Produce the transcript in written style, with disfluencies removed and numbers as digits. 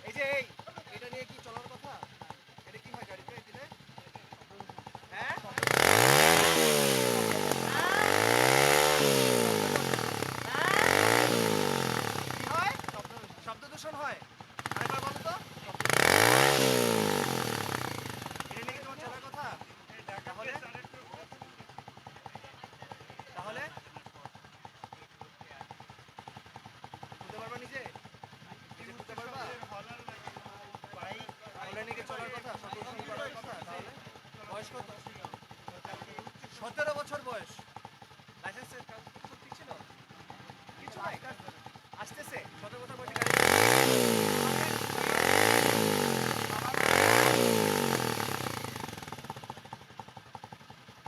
এই যে এটা নিয়ে কি চলার কথা? এটা কি হয় গাড়িতে দিলে? হ্যাঁ কি হয়? শব্দ দূষণ হয়। আরেকবার বলো তো। এটা নিয়ে কি তোমার চলার কথা? তাহলে তাহলে বুঝতে পারবা নিজে? নিজে বুঝতে পারবা? তাহলে নিয়ে চলার কথা, শব্দ দূষণ করার কথা। তাহলে বয়স কত? 17 বছর বয়স।